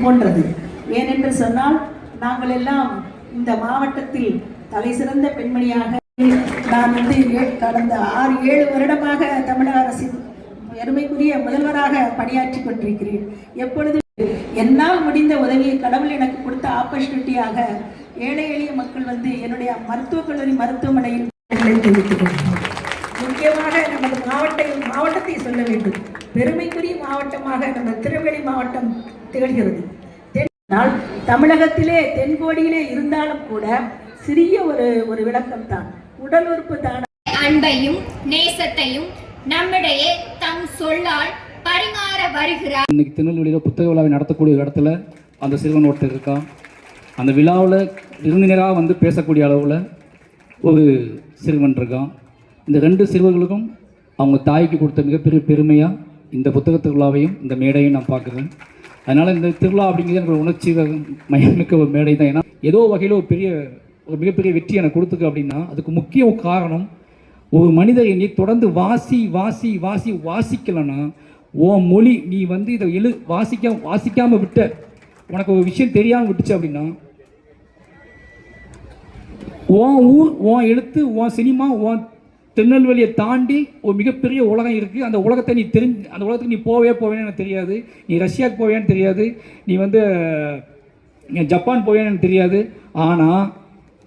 போன்றது. ஏனென்று சொன்னால் நாங்கள் எல்லாம் இந்த மாவட்டத்தில் தலை சிறந்த பெண்மணியாக நான் கடந்த 6-7 வருடமாக தமிழக அரசின் பெருமைக்குரிய முதல்வராக பணியாற்றி கொண்டிருக்கிறேன். எப்பொழுது என்னால் முடிந்த உதவியை கடவுள் எனக்கு கொடுத்த ஆப்பர்ச்சுனிட்டியாக ஏழை எளிய மக்கள் என்னுடைய மருத்துவக் கல்லூரி மருத்துவமனையில் தெரிவித்துக் கொள்கிறேன். முக்கியமாக நமது மாவட்டத்தை சொல்ல வேண்டும். பெருமைக்குரிய மாவட்டமாக நம்ம திருநெல்வேலி மாவட்டம் திகழ்கிறது. தமிழகத்திலே தென்கோடியிலே இருந்தாலும் கூட சிறிய ஒரு விளக்கம் தான். உடல் உறுப்பு தான அன்பையும் நேசத்தையும் நம்முடைய தம் சொல்லால் பரிமாற வருகிறார். இன்னைக்கு திருநெல்வேலியில் புத்தக விழாவை நடத்தக்கூடிய இடத்துல அந்த சிறுவன் ஒருத்தர் இருக்கான். அந்த விழாவில் விருந்தினராக பேசக்கூடிய அளவில் ஒரு சிறுவன் இருக்கான். இந்த 2 சிறுவர்களுக்கும் அவங்க தாய்க்கு கொடுத்த மிகப்பெரிய பெருமையாக இந்த புத்தக திருவிழாவையும் இந்த மேடையும் நான் பார்க்குறேன். அதனால் இந்த திருவிழா அப்படிங்கிறது எனக்கு உணர்ச்சி மயமிக்க ஒரு மேடை தான். ஏன்னா ஏதோ வகையில் ஒரு மிகப்பெரிய வெற்றி எனக்கு கொடுத்துருக்கு அப்படின்னா அதுக்கு முக்கிய காரணம் ஒரு மனிதரை நீ தொடர்ந்து வாசிக்கலைன்னா உன் மொழி நீ இதை வாசிக்காமல் விட்ட உனக்கு ஒரு விஷயம் தெரியாமல் விட்டுச்சு அப்படின்னா உன் ஊர், உன் எழுத்து, உன் சினிமா, உன் திருநெல்வேலியை தாண்டி ஒரு மிகப்பெரிய உலகம் இருக்குது. அந்த உலகத்தை நீ அந்த உலகத்துக்கு நீ போவேன்னு எனக்கு தெரியாது. நீ ரஷ்யாவுக்கு போவேன்னு தெரியாது. நீ ஜப்பான் போவேன்னு எனக்கு தெரியாது. ஆனால்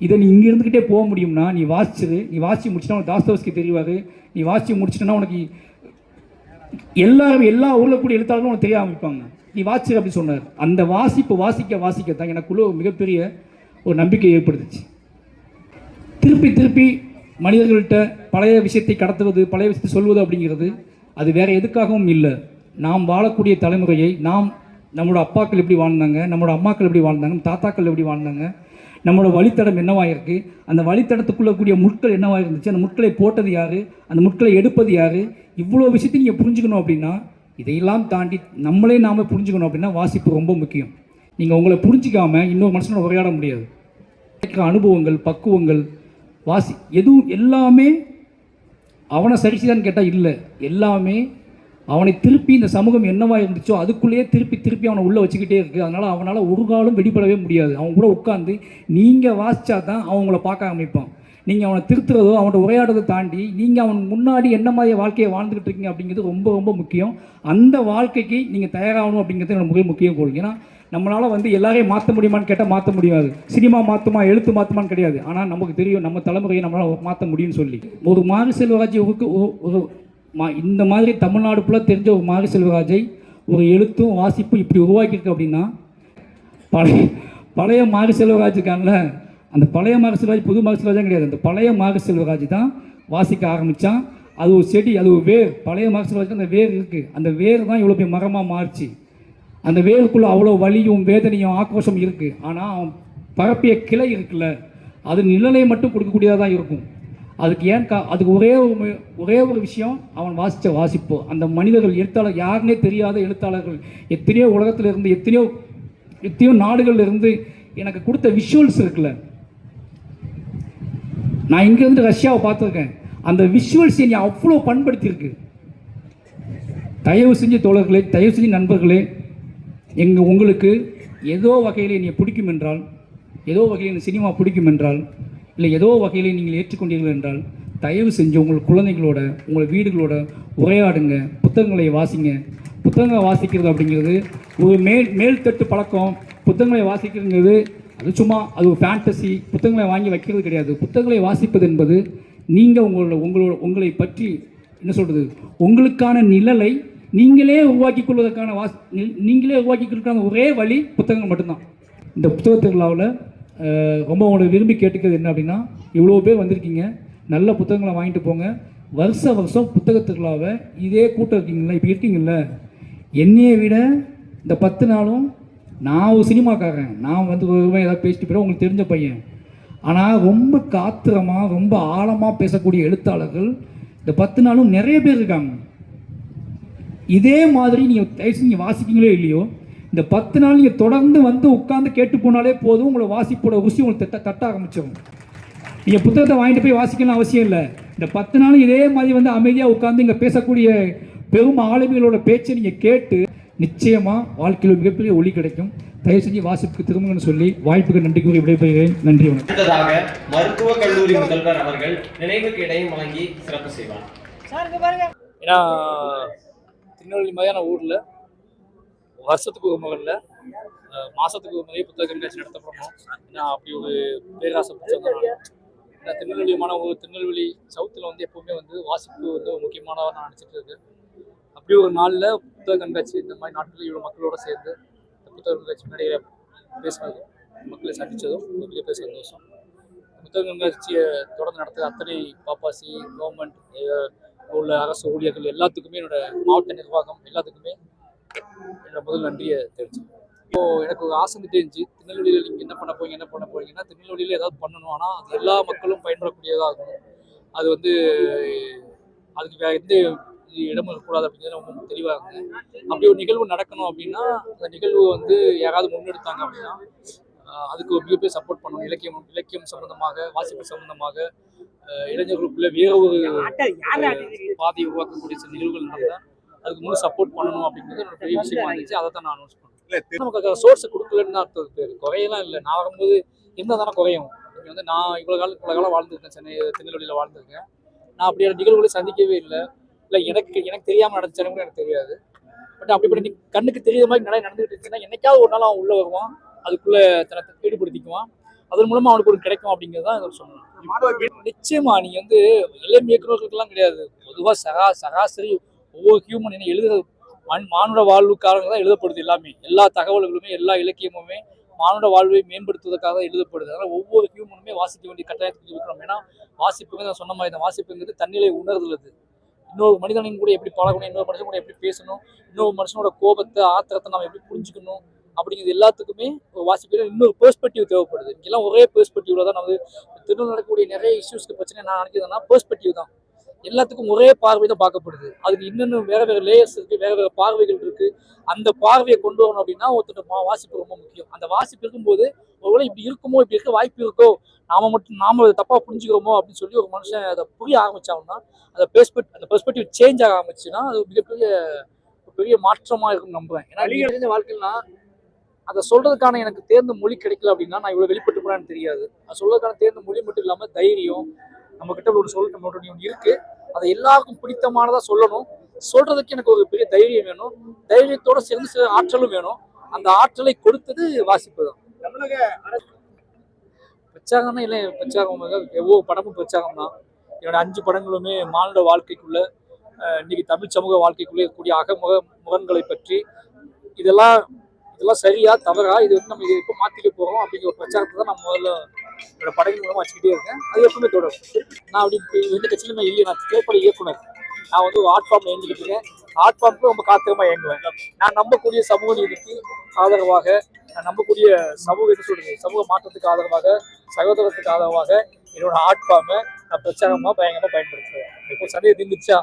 இதை நீ இங்கே இருந்துக்கிட்டே போக முடியும்னா நீ வாசித்து முடிச்சுட்டா உனக்கு தாஸ்தோவ்ஸ்கி தெரிவார். நீ வாசித்து முடிச்சிட்டனா உனக்கு எல்லா ஊரில் கூடிய எழுத்தாளர்களும் உனக்கு தெரிய ஆரம்பிப்பாங்க. நீ வாசிச்சு அப்படி சொன்னார். அந்த வாசிக்க தான் எனக்குள்ள மிகப்பெரிய ஒரு நம்பிக்கை ஏற்படுத்துச்சு. திருப்பி மனிதர்கள்ட்ட பழைய விஷயத்தை கடத்துவது, பழைய விஷயத்தை சொல்வது அப்படிங்கிறது அது வேறு எதுக்காகவும் இல்லை. நாம் வாழக்கூடிய தலைமுறையை நம்மளோட அப்பாக்கள் எப்படி வாழ்ந்தாங்க, நம்மளோட அம்மாக்கள் எப்படி வாழ்ந்தாங்க, தாத்தாக்கள் எப்படி வாழ்ந்தாங்க, நம்மளோட வழித்தடம் என்னவாக இருக்குது, அந்த வழித்தடத்துக்குள்ளே கூடிய முட்கள் என்னவாக இருந்துச்சு, அந்த முட்களை போட்டது யார், அந்த முட்களை எடுப்பது யார், இவ்வளோ விஷயத்தை நீங்கள் புரிஞ்சுக்கணும் அப்படின்னா இதையெல்லாம் தாண்டி நாம் புரிஞ்சுக்கணும் அப்படின்னா வாசிப்பு ரொம்ப முக்கியம். நீங்கள் உங்களை புரிஞ்சிக்காமல் இன்னொரு மனுஷனோட உரையாட முடியாது. அனுபவங்கள், பக்குவங்கள், எதுவும் எல்லாமே அவனை சரிச்சுதான்னு கேட்டால் இல்லை. எல்லாமே அவனை திருப்பி இந்த சமூகம் என்னவாக இருந்துச்சோ அதுக்குள்ளேயே திருப்பி அவனை உள்ளே வச்சுக்கிட்டே இருக்குது. அதனால் அவனால் ஒரு காலம் வெளிப்படவே முடியாது. அவன் கூட உட்காந்து நீங்கள் வாசித்தா தான் அவன் உங்களை பார்க்க ஆரம்பிப்பான். நீங்கள் அவனை திருத்துறதோ அவனை உரையாடுறதை தாண்டி நீங்கள் அவன் முன்னாடி என்ன மாதிரி வாழ்க்கையை வாழ்ந்துக்கிட்டு இருக்கீங்க அப்படிங்கிறது ரொம்ப ரொம்ப முக்கியம். அந்த வாழ்க்கைக்கு நீங்கள் தயாராகணும் அப்படிங்கிறது எனக்கு மிக முக்கியம் கோல். ஏன்னா நம்மளால் எல்லாரையும் மாற்ற முடியுமான்னு கேட்டால் மாற்ற முடியாது. சினிமா மாற்றுமா, எழுத்து மாற்றுமான்னு கிடையாது. ஆனால் நமக்கு தெரியும் நம்ம தலைமுறையை நம்மளால் மாற்ற முடியும்னு சொல்லி ஒரு மாரி செல்வராஜ் இந்த மாதிரி தமிழ்நாடு ஃபுல்லாக தெரிஞ்ச ஒரு மாரி செல்வராஜை ஒரு எழுத்தும் வாசிப்பும் இப்படி உருவாக்கியிருக்கு அப்படின்னா பழைய மாரி செல்வராஜ் இருக்காங்கல்ல, அந்த பழைய மாரி செல்வராஜ் புது மாரி செல்வராஜும் கிடையாது. அந்த பழைய மாரி செல்வராஜ் தான் வாசிக்க ஆரம்பித்தான். அது ஒரு செடி, அது ஒரு வேர். பழைய மாரி செல்வராஜ் அந்த வேர் இருக்குது. அந்த வேர் தான் இவ்வளோ பெரிய மரமாக மாறிச்சு. அந்த வேருக்குள்ளே அவ்வளோ வலியும் வேதனையும் ஆக்ரோஷம் இருக்குது. ஆனால் அவன் பரப்பிய கிளை இருக்குல்ல, அது நிழலை மட்டும் கொடுக்கக்கூடியதாக தான் இருக்கும். அதுக்கு ஒரே ஒரு விஷயம், அவன் வாசித்த வாசிப்பு. அந்த மனிதர்கள், எழுத்தாளர் யாருன்னே தெரியாத எழுத்தாளர்கள் எத்தனையோ உலகத்தில் இருந்து எத்தனையோ நாடுகளில் இருந்து எனக்கு கொடுத்த விஷுவல்ஸ் இருக்குல்ல. நான் இங்கேருந்து ரஷ்யாவை பார்த்துருக்கேன். அந்த விஷுவல்ஸ் என்னை அவ்வளோ பண்படுத்தியிருக்கு. தயவு செஞ்சு தோழர்களே, தயவு செஞ்சு நண்பர்களே, உங்களுக்கு ஏதோ வகையில் என்னை பிடிக்கும் என்றால், ஏதோ வகையில் சினிமா பிடிக்கும் என்றால், இல்லை ஏதோ வகையில் நீங்கள் ஏற்றுக்கொண்டீர்கள் என்றால் தயவு செஞ்சு உங்கள் குழந்தைங்களோட, உங்கள் வீடுகளோட உரையாடுங்க, புத்தகங்களை வாசிங்க. புத்தகங்களை வாசிக்கிறது அப்படிங்கிறது ஒரு மேல்தட்டு பழக்கம். புத்தகங்களை வாசிக்கிறதுங்கிறது அது ஒரு ஃபேண்டசி. புத்தகங்களை வாங்கி வைக்கிறது கிடையாது. புத்தகங்களை வாசிப்பது என்பது நீங்கள் உங்களை பற்றி என்ன சொல்கிறது, உங்களுக்கான நிழலை நீங்களே உருவாக்கி கொள்வதற்கான ஒரே வழி புத்தகங்கள் மட்டும்தான். இந்த புத்தக திருவிழாவில் ரொம்ப உங்களை விரும்பி கேட்டுக்கிறது என்ன அப்படின்னா, இவ்வளோ பேர் வந்திருக்கீங்க, நல்ல புத்தகங்களை வாங்கிட்டு போங்க. வருஷம் புத்தக திருவிழாவை இதே கூட்டம் இருக்கீங்களா, இப்போ இருக்கீங்கள, என்னையை விட இந்த 10 நாளும் நான் ஒரு சினிமாக்காரன், நான் ஏதாவது பேசிட்டு போயிடும் உங்களுக்கு தெரிஞ்ச பையன். ஆனால் ரொம்ப காத்திரமாக ரொம்ப ஆழமாக பேசக்கூடிய எழுத்தாளர்கள் இந்த 10 நாளும் நிறைய பேர் இருக்காங்க. இதே மாதிரி நீங்கள் வாசிப்பீங்களோ இல்லையோ, இந்த 10 நாள் நீங்கள் தொடர்ந்து உட்காந்து கேட்டு போனாலே போதும், உங்களை வாசிப்போட ருசி உங்களுக்கு தட்ட ஆரம்பிச்சிடும். நீங்கள் புத்தகத்தை வாங்கிட்டு போய் வாசிக்கணும் அவசியம் இல்லை. இந்த 10 நாள் இதே மாதிரி அமைதியாக உட்காந்து இங்கே பேசக்கூடிய பெரும் ஆளுமைகளோட பேச்சை நீங்கள் கேட்டு நிச்சயமாக வாழ்க்கையில் மிகப்பெரிய ஒளி கிடைக்கும். தயவு செஞ்சு வாசிப்புக்கு திரும்புங்கன்னு சொல்லி வாய்ப்புக்கு நன்றி கூறி விடைபெறுகிறேன். நன்றி, வணக்கம். அடுத்ததாக மருத்துவக் கல்லூரி முதல்வர் அவர்கள் நினைவுக்கு இடையும் வழங்கி சிறப்பு செய்வார். ஏன்னா திருநெல்வேலி மாதிரியான ஊரில் வருஷத்துக்கு ஒரு முறையில் மாதத்துக்கு ஒரு முறையே புத்தக கண்காட்சி நடத்தப்படணும். ஏன்னா அப்படி ஒரு பேராசை பிடிச்சதுனால ஏன்னா திருநெல்வேலி சவுத்தில் வந்து எப்போவுமே வந்து வாசிப்பு வந்து ஒரு முக்கியமானதாக நான் நினச்சிட்டு இருக்கேன். அப்படி ஒரு நாளில் புத்தக கண்காட்சி இந்த மாதிரி நாட்டில் இவ்வளோ மக்களோட சேர்ந்து இந்த புத்தக கண்காட்சி முன்னாடியே பேசினதும் மக்களை சந்தித்ததும் மிக பெரிய சந்தோஷம். புத்தக கண்காட்சியை தொடர்ந்து நடத்துகிற அத்தனை பாப்பாசி கவர்மெண்ட் உள்ள அரசு ஊழியர்கள் எல்லாத்துக்குமே என்னோட மாவட்ட நிர்வாகம் எல்லாத்துக்குமே என்னோட முதல் நன்றியை தெரிவிச்சேன். இப்போது எனக்கு ஒரு ஆசை இருந்துச்சு, திருநெல்வேலியில் நீங்கள் என்ன பண்ண போறீங்கன்னா திருநெல்வேலியில் ஏதாவது பண்ணணும். ஆனால் அது எல்லா மக்களும் பயன்படக்கூடியதாக இருக்கணும். அது வந்து அதுக்கு வேறு எந்த இடமும் இருக்கக்கூடாது அப்படிங்கிறது ரொம்ப தெளிவாக இருந்தது. அப்படி ஒரு நிகழ்வு நடக்கணும் அப்படின்னா அந்த நிகழ்வு வந்து யாராவது முன்னெடுத்தாங்க அப்படின்னா அதுக்கு ஒரு மிகப்பெரிய சப்போர்ட் பண்ணணும். இலக்கியம் சம்பந்தமாக, வாசிப்பு சம்பந்தமாக இளைஞர்களுக்குள்ள வேற ஒரு பாதையை உருவாக்கக்கூடிய சில நிகழ்வுகள் நடந்தால் அதுக்கு முழு சப்போர்ட் பண்ணணும் அப்படிங்கிறது ஒரு பெரிய விஷயமா இருந்துச்சு. அதை தான் நான் அனௌன்ஸ் பண்ணேன். நமக்கு சோர்ஸை கொடுக்கலன்னு தான் அர்த்தம் பேர் குறையெல்லாம் இல்லை. நான் வரும்போது இருந்தால் தானே குறையும். இங்கே வந்து நான் இவ்வளோ காலம் வாழ்ந்துருக்கேன், திருநெல்வேலியில் வாழ்ந்துருக்கேன். நான் அப்படியான நிகழ்வுகளை சந்திக்கவே இல்லை. எனக்கு தெரியாமல் நடந்துச்சுன்னு கூட எனக்கு தெரியாது. பட் அப்படிப்பட்ட கண்ணுக்கு தெரியாத மாதிரி நடந்துகிட்டு இருந்துச்சுன்னா என்னைக்காவது ஒரு நாள் அவன் உள்ளே வருவான், அதுக்குள்ளே தனத்தை ஈடுபடுத்திக்குவான், அதன் மூலமாக அவனுக்கு ஒரு கிடைக்கும் அப்படிங்கிறது தான் சொல்லணும். நிச்சயமா நீங்கள் வந்து இளம் இயக்குநர்களுக்கெல்லாம் கிடையாது. பொதுவாக சராசரி ஒவ்வொரு ஹியூமன் என்ன எழுதுறது மானுட வாழ்வுக்காக தான் எழுதப்படுது. எல்லா தகவல்களுமே எல்லா இலக்கியமுமே மானுட வாழ்வை மேம்படுத்துவதற்காக தான் எழுதப்படுது. அதனால் ஒவ்வொரு ஹியூமனுமே வாசிக்க வேண்டிய கட்டாயத்துக்கு இருக்கிறோம். ஏன்னா வாசிப்புங்க நான் சொன்ன மாதிரி தான், வாசிப்புங்கிறது தன்னிலை உணர்தல். இன்னொரு மனிதனையும் கூட எப்படி பழகணும், இன்னொரு மனுஷன் கூட எப்படி பேசணும், இன்னொரு மனுஷனோட கோபத்தை ஆத்திரத்தை நம்ம எப்படி புரிஞ்சுக்கணும் அப்படிங்கிறது எல்லாத்துக்குமே ஒரு வாசிப்பு இன்னொரு பெர்ஸ்பெக்டிவ் தேவைப்படுது. இங்கெல்லாம் ஒரே பெர்ஸ்பெக்டிவ்ல தான் நம்ம திருநெல்வேலியில் நடக்கக்கூடிய நிறைய இஷ்யூஸ்க்கு பிரச்சனை நான் நினைக்கிறதுனா பெர்ஸ்பெக்டிவ் தான். எல்லாத்துக்கும் ஒரே பார்வை தான் பார்க்கப்படுது. அதுக்கு இன்னும் வேற லேயர்ஸ் இருக்கு, வேற பார்வைகள் இருக்கு. அந்த பார்வையை கொண்டு வரணும் அப்படின்னா ஒருத்தர் வாசிப்பு ரொம்ப முக்கியம். அந்த வாசிப்பு இருக்கும்போது ஒருவேளை இப்படி இருக்குமோ, இப்படி இருக்க வாய்ப்பு இருக்கோ, நாம தப்பா புரிஞ்சுக்கிறோமோ அப்படின்னு சொல்லி ஒரு மனுஷன் அதை புரிய ஆரம்பிச்சாங்கன்னா அந்த பெர்ஸ்பெக்டிவ் சேஞ்ச் ஆக ஆரம்பிச்சுன்னா அது பெரிய மாற்றமா இருக்குன்னு நம்புறேன். ஏன்னா தெரிஞ்ச வாழ்க்கையில அதை சொல்றதுக்கான எனக்கு தேர்ந்த மொழி கிடைக்கல அப்படின்னா நான் இவ்வளவு வெளிப்பட்டு போறான்னு தெரியாது. அது சொல்றதுக்கான தேர்ந்த மொழி மட்டும் இல்லாம தைரியம், நம்ம கிட்ட ஒரு ஒன்று இருக்கு, அதை எல்லாருக்கும் பிடித்தமானதா சொல்லணும். சொல்றதுக்கு எனக்கு ஒரு பெரிய தைரியம் வேணும். தைரியத்தோட சேர்ந்து சில ஆற்றலும் வேணும். அந்த ஆற்றலை கொடுத்தது வாசிப்பு தான். தமிழக பிரச்சாரம்னா இல்லை, பிரச்சாரம் ஒவ்வொரு படமும் பிரச்சாரம் தான். என்னோட 5 படங்களுமே மானுட வாழ்க்கைக்குள்ள இன்னைக்கு தமிழ் சமூக வாழ்க்கைக்குள்ளே இருக்கக்கூடிய முரண்களை பற்றி இதெல்லாம் சரியா தவறா, இது வந்து நம்ம இதை எப்போ மாற்றிக்க போகிறோம் அப்படிங்கிற பிரச்சாரத்தை தான் நான் முதல்ல என்னோட படங்கள் மூலமாக வச்சுக்கிட்டே இருக்கேன். அது எப்பவுமே தொடரும். நான் அப்படி எந்த கட்சியிலுமே இல்லை. நான் திரைப்பட இயக்குனர். நான் வந்து ஒரு ஆர்ட் ஃபார்ம் இயங்கிட்டு இருக்கேன். ஆர்ட் ஃபார்முக்கு ரொம்ப காத்திரமா இயங்குவேன். நான் நம்பக்கூடிய சமூக நீதிக்கு ஆதரவாக, நான் நம்பக்கூடிய சமூக மாற்றத்துக்கு ஆதரவாக, சகோதரத்துக்கு ஆதரவாக என்னோட ஆர்ட் ஃபார்மை நான் பிரச்சாரமாக பயங்கரமாக பயன்படுத்துவேன். இப்போ சந்தையை தீர்ந்துச்சா